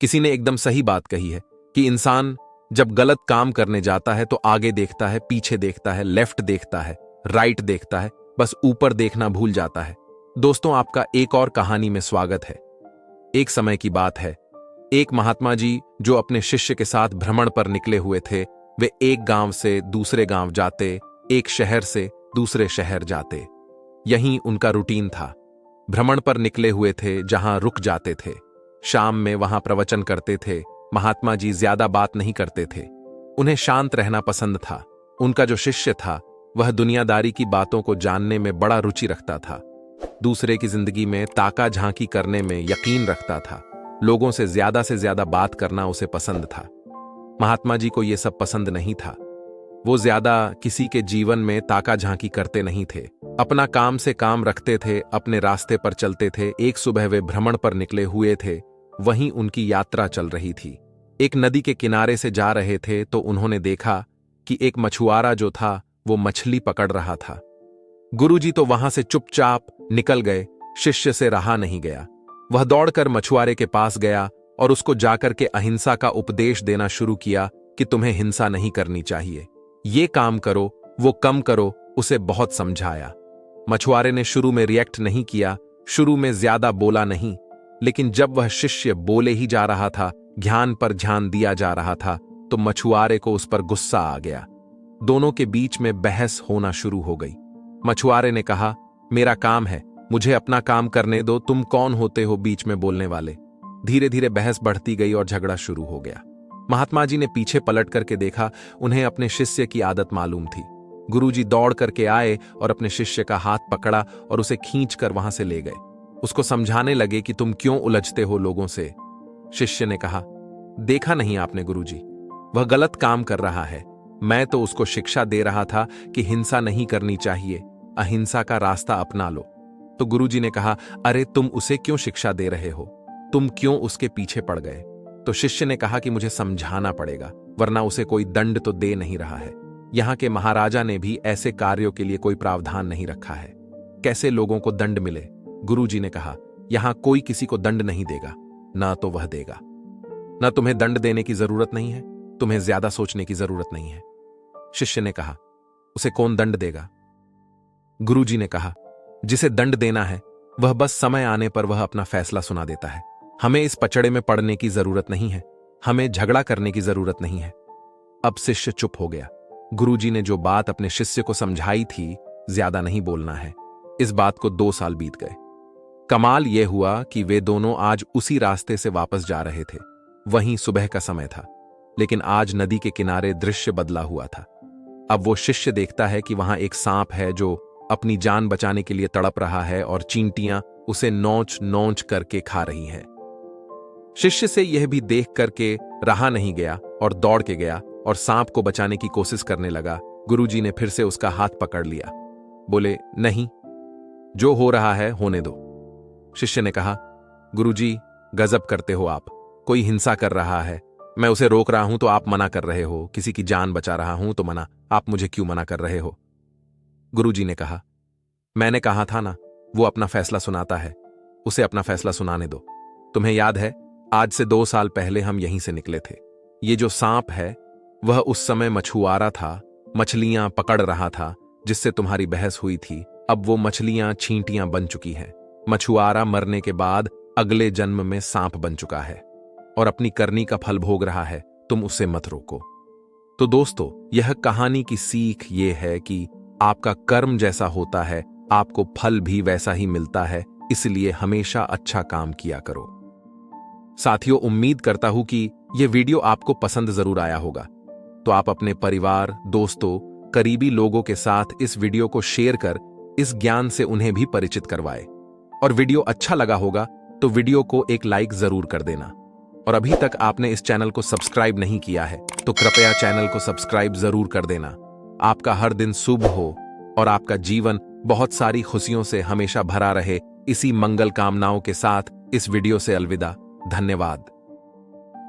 किसी ने एकदम सही बात कही है कि इंसान जब गलत काम करने जाता है तो आगे देखता है, पीछे देखता है, लेफ्ट देखता है, राइट देखता है, बस ऊपर देखना भूल जाता है। दोस्तों, आपका एक और कहानी में स्वागत है। एक समय की बात है, एक महात्मा जी जो अपने शिष्य के साथ भ्रमण पर निकले हुए थे, वे एक गांव से दूसरे गांव जाते, एक शहर से दूसरे शहर जाते। यही उनका रूटीन था। भ्रमण पर निकले हुए थे, जहां रुक जाते थे, शाम में वहां प्रवचन करते थे। महात्मा जी ज्यादा बात नहीं करते थे, उन्हें शांत रहना पसंद था। उनका जो शिष्य था वह दुनियादारी की बातों को जानने में बड़ा रुचि रखता था, दूसरे की जिंदगी में ताका झांकी करने में यकीन रखता था, लोगों से ज्यादा बात करना उसे पसंद था। महात्मा जी को यह सब पसंद नहीं था। वो ज्यादा किसी के जीवन में ताका झांकी करते नहीं थे, अपना काम से काम रखते थे, अपने रास्ते पर चलते थे। एक सुबह वे भ्रमण पर निकले हुए थे, वहीं उनकी यात्रा चल रही थी। एक नदी के किनारे से जा रहे थे तो उन्होंने देखा कि एक मछुआरा जो था वो मछली पकड़ रहा था। गुरुजी तो वहां से चुपचाप निकल गए, शिष्य से रहा नहीं गया। वह दौड़कर मछुआरे के पास गया और उसको जाकर के अहिंसा का उपदेश देना शुरू किया कि तुम्हें हिंसा नहीं करनी चाहिए, ये काम करो, वो कम करो। उसे बहुत समझाया। मछुआरे ने शुरू में रिएक्ट नहीं किया, शुरू में ज्यादा बोला नहीं, लेकिन जब वह शिष्य बोले ही जा रहा था, ज्ञान पर ध्यान दिया जा रहा था, तो मछुआरे को उस पर गुस्सा आ गया। दोनों के बीच में बहस होना शुरू हो गई। मछुआरे ने कहा, मेरा काम है, मुझे अपना काम करने दो, तुम कौन होते हो बीच में बोलने वाले। धीरे धीरे बहस बढ़ती गई और झगड़ा शुरू हो गया। महात्मा जी ने पीछे पलट करके देखा, उन्हें अपने शिष्य की आदत मालूम थी। गुरुजी दौड़ करके आए और अपने शिष्य का हाथ पकड़ा और उसे खींच कर वहां से ले गए। उसको समझाने लगे कि तुम क्यों उलझते हो लोगों से। शिष्य ने कहा, देखा नहीं आपने गुरुजी, वह गलत काम कर रहा है, मैं तो उसको शिक्षा दे रहा था कि हिंसा नहीं करनी चाहिए, अहिंसा का रास्ता अपना लो। तो गुरुजी ने कहा, अरे तुम उसे क्यों शिक्षा दे रहे हो, तुम क्यों उसके पीछे पड़ गए। तो शिष्य ने कहा कि मुझे समझाना पड़ेगा, वरना उसे कोई दंड तो दे नहीं रहा है। यहाँ के महाराजा ने भी ऐसे कार्यों के लिए कोई प्रावधान नहीं रखा है, कैसे लोगों को दंड मिले। गुरुजी ने कहा, यहां कोई किसी को दंड नहीं देगा, ना तो वह देगा। ना तुम्हें दंड देने की जरूरत नहीं है, तुम्हें ज्यादा सोचने की जरूरत नहीं है। शिष्य ने कहा, उसे कौन दंड देगा। गुरुजी ने कहा, जिसे दंड देना है वह बस समय आने पर वह अपना फैसला सुना देता है। हमें इस पचड़े में पड़ने की जरूरत नहीं है, हमें झगड़ा करने की जरूरत नहीं है। अब शिष्य चुप हो गया। गुरुजी ने जो बात अपने शिष्य को समझाई थी, ज्यादा नहीं बोलना है। इस बात को 2 साल बीत गए। कमाल यह हुआ कि वे दोनों आज उसी रास्ते से वापस जा रहे थे। वहीं सुबह का समय था, लेकिन आज नदी के किनारे दृश्य बदला हुआ था। अब वो शिष्य देखता है कि वहां एक सांप है जो अपनी जान बचाने के लिए तड़प रहा है और चींटियां उसे नोच नोच करके खा रही हैं। शिष्य से यह भी देख करके रहा नहीं गया और दौड़ के गया और सांप को बचाने की कोशिश करने लगा। गुरुजी ने फिर से उसका हाथ पकड़ लिया, बोले, नहीं, जो हो रहा है होने दो। शिष्य ने कहा, गुरुजी गजब करते हो आप, कोई हिंसा कर रहा है, मैं उसे रोक रहा हूं तो आप मना कर रहे हो, किसी की जान बचा रहा हूं तो मना, आप मुझे क्यों मना कर रहे हो। गुरुजी ने कहा, मैंने कहा था ना, वो अपना फैसला सुनाता है, उसे अपना फैसला सुनाने दो। तुम्हें याद है, आज से 2 साल पहले हम यहीं से निकले थे। ये जो सांप है वह उस समय मछुआरा था, मछलियां पकड़ रहा था, जिससे तुम्हारी बहस हुई थी। अब वो मछलियां चींटियां बन चुकी हैं। मछुआरा मरने के बाद अगले जन्म में सांप बन चुका है और अपनी करनी का फल भोग रहा है, तुम उसे मत रोको। तो दोस्तों, यह कहानी की सीख ये है कि आपका कर्म जैसा होता है, आपको फल भी वैसा ही मिलता है, इसलिए हमेशा अच्छा काम किया करो। साथियों, उम्मीद करता हूं कि यह वीडियो आपको पसंद जरूर आया होगा। तो आप अपने परिवार, दोस्तों, करीबी लोगों के साथ इस वीडियो को शेयर कर इस ज्ञान से उन्हें भी परिचित करवाए। और वीडियो अच्छा लगा होगा तो वीडियो को एक लाइक जरूर कर देना। और अभी तक आपने इस चैनल को सब्सक्राइब नहीं किया है तो कृपया चैनल को सब्सक्राइब जरूर कर देना। आपका हर दिन शुभ हो और आपका जीवन बहुत सारी खुशियों से हमेशा भरा रहे। इसी मंगल कामनाओं के साथ इस वीडियो से अलविदा। धन्यवाद।